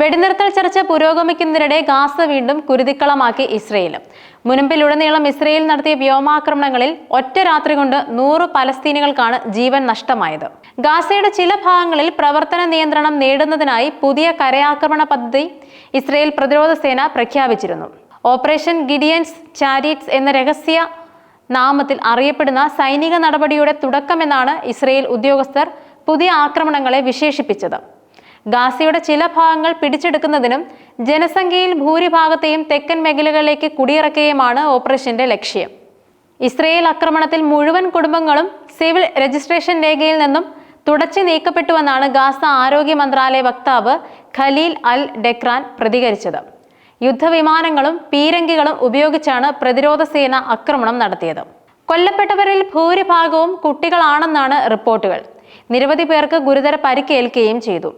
വെടിനിർത്തൽ ചർച്ച പുരോഗമിക്കുന്നതിനിടെ ഗാസ വീണ്ടും കുരുതിക്കളമാക്കി ഇസ്രയേൽ. മുൻപിലുടനീളം ഇസ്രയേൽ നടത്തിയ വ്യോമാക്രമണങ്ങളിൽ ഒറ്റ രാത്രി കൊണ്ട് 100 പലസ്തീനികൾക്കാണ് ജീവൻ നഷ്ടമായത്. ഗാസയുടെ ചില ഭാഗങ്ങളിൽ പ്രവർത്തന നിയന്ത്രണം നേടുന്നതിനായി പുതിയ കരയാക്രമണ പദ്ധതി ഇസ്രയേൽ പ്രതിരോധ സേന പ്രഖ്യാപിച്ചിരുന്നു. ഓപ്പറേഷൻ ഗിഡിയൻസ് ചാരിറ്റ്സ് എന്ന രഹസ്യ നാമത്തിൽ അറിയപ്പെടുന്ന സൈനിക നടപടിയുടെ തുടക്കമെന്നാണ് ഇസ്രയേൽ ഉദ്യോഗസ്ഥർ പുതിയ ആക്രമണങ്ങളെ വിശേഷിപ്പിച്ചത്. ഗാസയുടെ ചില ഭാഗങ്ങൾ പിടിച്ചെടുക്കുന്നതിനും ജനസംഖ്യയിൽ ഭൂരിഭാഗത്തെയും തെക്കൻ മേഖലകളിലേക്ക് കുടിയിറക്കുകയുമാണ് ഓപ്പറേഷന്റെ ലക്ഷ്യം. ഇസ്രയേൽ ആക്രമണത്തിൽ മുഴുവൻ കുടുംബങ്ങളും സിവിൽ രജിസ്ട്രേഷൻ രേഖയിൽ നിന്നും തുടച്ചു നീക്കപ്പെട്ടുവെന്നാണ് ഗാസ ആരോഗ്യ മന്ത്രാലയ വക്താവ് ഖലീൽ അൽ ഡെക്രാൻ പ്രതികരിച്ചത്. യുദ്ധവിമാനങ്ങളും പീരങ്കികളും ഉപയോഗിച്ചാണ് പ്രതിരോധ സേന ആക്രമണം നടത്തിയത്. കൊല്ലപ്പെട്ടവരിൽ ഭൂരിഭാഗവും കുട്ടികളാണെന്നാണ് റിപ്പോർട്ടുകൾ. നിരവധി പേർക്ക് ഗുരുതര പരിക്കേൽക്കുകയും ചെയ്തു.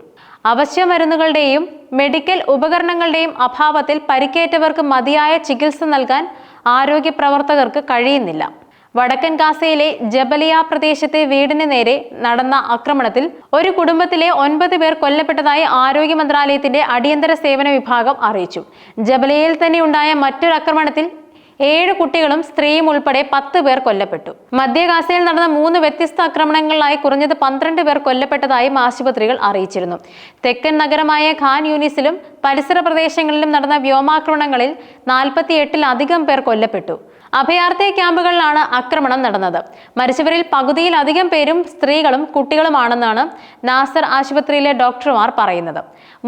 അവശ്യ മരുന്നുകളുടെയും മെഡിക്കൽ ഉപകരണങ്ങളുടെയും അഭാവത്തിൽ പരിക്കേറ്റവർക്ക് മതിയായ ചികിത്സ നൽകാൻ ആരോഗ്യ പ്രവർത്തകർക്ക് കഴിയുന്നില്ല. വടക്കൻ ഗാസയിലെ ജബലിയ പ്രദേശത്തെ വീടിന് നേരെ നടന്ന ആക്രമണത്തിൽ ഒരു കുടുംബത്തിലെ 9 പേർ കൊല്ലപ്പെട്ടതായി ആരോഗ്യ മന്ത്രാലയത്തിന്റെ അടിയന്തര സേവന വിഭാഗം അറിയിച്ചു. ജബലിയയിൽ തന്നെ ഉണ്ടായ മറ്റൊരു ആക്രമണത്തിൽ 7 കുട്ടികളും സ്ത്രീയും ഉൾപ്പെടെ 10 പേർ കൊല്ലപ്പെട്ടു. മധ്യ ഗാസയിൽ നടന്ന 3 വ്യത്യസ്ത ആക്രമണങ്ങളിലായി കുറഞ്ഞത് 12 പേർ കൊല്ലപ്പെട്ടതായും ആശുപത്രികൾ അറിയിച്ചിരുന്നു. തെക്കൻ നഗരമായ ഖാൻ യൂനിസിലും പരിസര പ്രദേശങ്ങളിലും നടന്ന വ്യോമാക്രമണങ്ങളിൽ 48-ലധികം പേർ കൊല്ലപ്പെട്ടു. അഭയാർത്ഥി ക്യാമ്പുകളിലാണ് ആക്രമണം നടന്നത്. മരിച്ചവരിൽ പകുതിയിലധികം പേരും സ്ത്രീകളും കുട്ടികളുമാണെന്നാണ് നാസർ ആശുപത്രിയിലെ ഡോക്ടർമാർ പറയുന്നത്.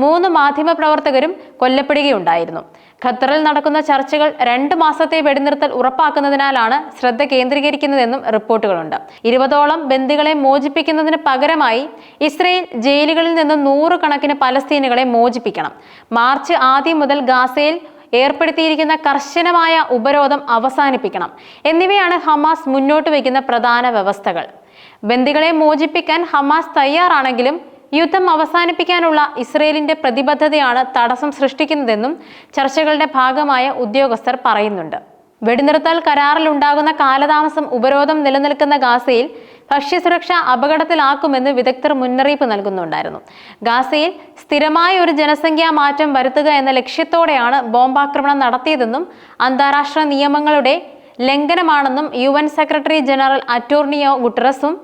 3 മാധ്യമപ്രവർത്തകരും കൊല്ലപ്പെടുകയുണ്ടായിരുന്നു. ഖത്തറിൽ നടക്കുന്ന ചർച്ചകൾ 2 മാസത്തെ വെടിനിർത്തൽ ഉറപ്പാക്കുന്നതിനാലാണ് ശ്രദ്ധ കേന്ദ്രീകരിക്കുന്നതെന്നും റിപ്പോർട്ടുകളുണ്ട്. 20ഓളം ബന്ദികളെ മോചിപ്പിക്കുന്നതിന് പകരമായി ഇസ്രയേൽ ജയിലുകളിൽ നിന്നും 100 കണക്കിന് പലസ്തീനുകളെ മോചിപ്പിക്കണം. മാർച്ച് ആദ്യം മുതൽ ഗാസയിൽ ഏർപ്പെടുത്തിയിരിക്കുന്ന കർശനമായ ഉപരോധം അവസാനിപ്പിക്കണം എന്നിവയാണ് ഹമാസ് മുന്നോട്ട് വയ്ക്കുന്ന പ്രധാന വ്യവസ്ഥകൾ. ബന്ദികളെ മോചിപ്പിക്കാൻ ഹമാസ് തയ്യാറാണെങ്കിലും യുദ്ധം അവസാനിപ്പിക്കാനുള്ള ഇസ്രയേലിന്റെ പ്രതിബദ്ധതയാണ് തടസ്സം സൃഷ്ടിക്കുന്നതെന്നും ചർച്ചകളുടെ ഭാഗമായ ഉദ്യോഗസ്ഥർ പറയുന്നുണ്ട്. വെടിനിർത്തൽ കരാറിലുണ്ടാകുന്ന കാലതാമസം ഉപരോധം നിലനിൽക്കുന്ന ഗാസയിൽ ഭക്ഷ്യസുരക്ഷ അപകടത്തിലാക്കുമെന്ന് വിദഗ്ധർ മുന്നറിയിപ്പ് നൽകുന്നുണ്ടായിരുന്നു. ഗാസയിൽ സ്ഥിരമായ ഒരു ജനസംഖ്യാ മാറ്റം വരുത്തുക എന്ന ലക്ഷ്യത്തോടെയാണ് ബോംബാക്രമണം നടത്തിയതെന്നും അന്താരാഷ്ട്ര നിയമങ്ങളുടെ ലംഘനമാണെന്നും UN സെക്രട്ടറി ജനറൽ അന്റോണിയോ ഗുട്ടറസും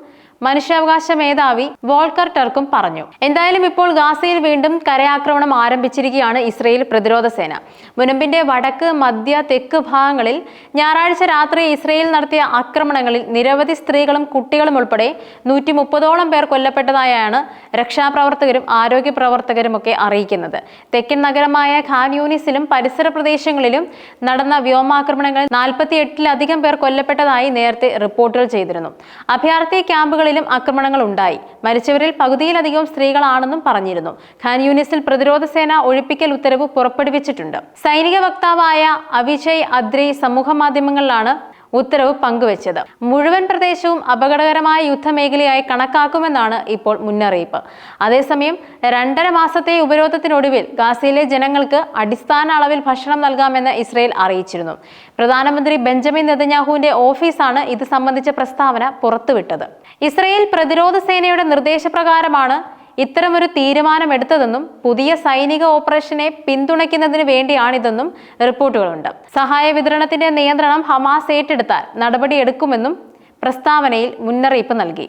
മനുഷ്യാവകാശ മേധാവി വോൾക്കർ ടർക്കും പറഞ്ഞു. എന്തായാലും ഇപ്പോൾ ഗാസയിൽ വീണ്ടും കരയാക്രമണം ആരംഭിച്ചിരിക്കുകയാണ് ഇസ്രയേൽ പ്രതിരോധ സേന. മുനമ്പിന്റെ വടക്ക്, മധ്യ, തെക്ക് ഭാഗങ്ങളിൽ ഞായറാഴ്ച രാത്രി ഇസ്രയേൽ നടത്തിയ ആക്രമണങ്ങളിൽ നിരവധി സ്ത്രീകളും കുട്ടികളും ഉൾപ്പെടെ 130ഓളം പേർ കൊല്ലപ്പെട്ടതായാണ് രക്ഷാപ്രവർത്തകരും ആരോഗ്യ പ്രവർത്തകരും ഒക്കെ അറിയിക്കുന്നത്. തെക്കൻ നഗരമായ ഖാൻ യൂനിസിലും പരിസര പ്രദേശങ്ങളിലും നടന്ന വ്യോമാക്രമണങ്ങളിൽ 48-ലധികം പേർ കൊല്ലപ്പെട്ടതായി നേരത്തെ റിപ്പോർട്ടുകൾ ചെയ്തിരുന്നു. അഭയാർത്ഥി ക്യാമ്പുകൾ ആക്രമണങ്ങൾ ഉണ്ടായി. മരിച്ചവരിൽ പകുതിയിലധികം സ്ത്രീകളാണെന്നും പറഞ്ഞിരുന്നു. ഖാൻ യൂനിസിൽ പ്രതിരോധ സേന ഒഴിപ്പിക്കൽ ഉത്തരവ് പുറപ്പെടുവിച്ചിട്ടുണ്ട്. സൈനിക വക്താവായ അവിജയ് അദ്രി സമൂഹ മാധ്യമങ്ങളിലാണ് ഉത്തരവ് പങ്കുവച്ചത്. മുഴുവൻ പ്രദേശവും അപകടകരമായ യുദ്ധമേഖലയായി കണക്കാക്കുമെന്നാണ് ഇപ്പോൾ മുന്നറിയിപ്പ്. അതേസമയം 2.5 മാസത്തെ ഉപരോധത്തിനൊടുവിൽ ഗാസയിലെ ജനങ്ങൾക്ക് അടിസ്ഥാന അളവിൽ ഭക്ഷണം നൽകാമെന്ന് ഇസ്രയേൽ അറിയിച്ചിരുന്നു. പ്രധാനമന്ത്രി ബെഞ്ചമിൻ നെതന്യാഹുവിന്റെ ഓഫീസാണ് ഇത് സംബന്ധിച്ച പ്രസ്താവന പുറത്തുവിട്ടത്. ഇസ്രയേൽ പ്രതിരോധ സേനയുടെ നിർദ്ദേശപ്രകാരമാണ് ഇത്തരമൊരു തീരുമാനമെടുത്തതെന്നും പുതിയ സൈനിക ഓപ്പറേഷനെ പിന്തുണയ്ക്കുന്നതിന് വേണ്ടിയാണിതെന്നും റിപ്പോർട്ടുകളുണ്ട്. സഹായ വിതരണത്തിന്റെ നിയന്ത്രണം ഹമാസ് ഏറ്റെടുത്താൽ നടപടിയെടുക്കുമെന്നും പ്രസ്താവനയിൽ മുന്നറിയിപ്പ് നൽകി.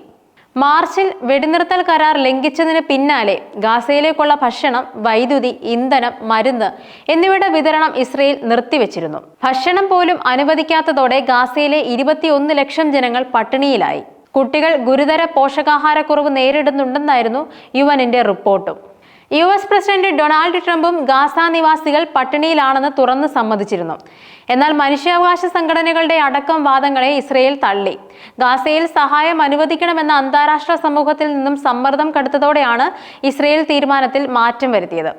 മാർച്ചിൽ വെടിനിർത്തൽ കരാർ ലംഘിച്ചതിന് പിന്നാലെ ഗാസയിലേക്കുള്ള ഭക്ഷണം, വൈദ്യുതി, ഇന്ധനം, മരുന്ന് എന്നിവയുടെ വിതരണം ഇസ്രയേൽ നിർത്തിവെച്ചിരുന്നു. ഭക്ഷണം പോലും അനുവദിക്കാത്തതോടെ ഗാസയിലെ 21 ലക്ഷം ജനങ്ങൾ പട്ടിണിയിലായി. കുട്ടികൾ ഗുരുതര പോഷകാഹാരക്കുറവ് നേരിടുന്നുണ്ടെന്നായിരുന്നു UNന്റെ റിപ്പോർട്ടും. US പ്രസിഡന്റ് ഡൊണാൾഡ് ട്രംപും ഗാസ നിവാസികൾ പട്ടിണിയിലാണെന്ന് തുറന്ന് സമ്മതിച്ചിരുന്നു. എന്നാൽ മനുഷ്യാവകാശ സംഘടനകളുടെ അടക്കം വാദങ്ങളെ ഇസ്രയേൽ തള്ളി. ഗാസയിൽ സഹായം അനുവദിക്കണമെന്ന അന്താരാഷ്ട്ര സമൂഹത്തിൽ നിന്നും സമ്മർദ്ദം കടുത്തതോടെയാണ് ഇസ്രയേൽ തീരുമാനത്തിൽ മാറ്റം വരുത്തിയത്.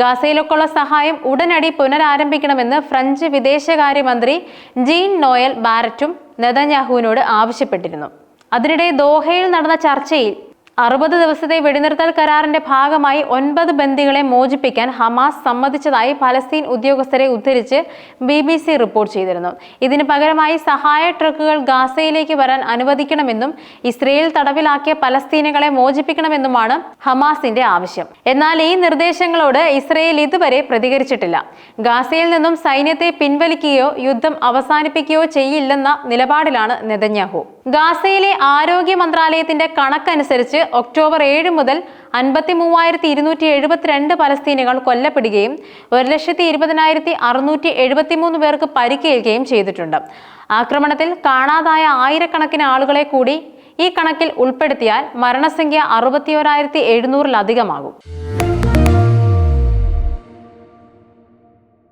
ഗാസയിലേക്കുള്ള സഹായം ഉടനടി പുനരാരംഭിക്കണമെന്ന് ഫ്രഞ്ച് വിദേശകാര്യമന്ത്രി ജീൻ നോയൽ ബാരറ്റും നെതന്യാഹുവിനോട് ആവശ്യപ്പെട്ടിരുന്നു. അതിനിടെ ദോഹയിൽ നടന്ന ചർച്ചയിൽ 60 ദിവസത്തെ വെടിനിർത്തൽ കരാറിന്റെ ഭാഗമായി 9 ബന്ദികളെ മോചിപ്പിക്കാൻ ഹമാസ് സമ്മതിച്ചതായി പലസ്തീൻ ഉദ്യോഗസ്ഥരെ ഉദ്ധരിച്ച് BBC റിപ്പോർട്ട് ചെയ്തിരുന്നു. ഇതിന് പകരമായി സഹായ ട്രക്കുകൾ ഗാസയിലേക്ക് വരാൻ അനുവദിക്കണമെന്നും ഇസ്രയേൽ തടവിലാക്കിയ പലസ്തീനികളെ മോചിപ്പിക്കണമെന്നുമാണ് ഹമാസിന്റെ ആവശ്യം. എന്നാൽ ഈ നിർദ്ദേശങ്ങളോട് ഇസ്രയേൽ ഇതുവരെ പ്രതികരിച്ചിട്ടില്ല. ഗാസയിൽ നിന്നും സൈന്യത്തെ പിൻവലിക്കുകയോ യുദ്ധം അവസാനിപ്പിക്കുകയോ ചെയ്യില്ലെന്ന നിലപാടിലാണ് നെതന്യാഹു. ഗാസയിലെ ആരോഗ്യ മന്ത്രാലയത്തിന്റെ കണക്കനുസരിച്ച് ഒക്ടോബർ 7 മുതൽ 53,272 പലസ്തീനികൾ കൊല്ലപ്പെടുകയും 1,20,673 പേർക്ക് പരിക്കേൽക്കുകയും ചെയ്തിട്ടുണ്ട്. ആക്രമണത്തിൽ കാണാതായ ആയിരക്കണക്കിന് ആളുകളെ കൂടി ഈ കണക്കിൽ ഉൾപ്പെടുത്തിയാൽ മരണസംഖ്യ 61,700-ലധികമാകും.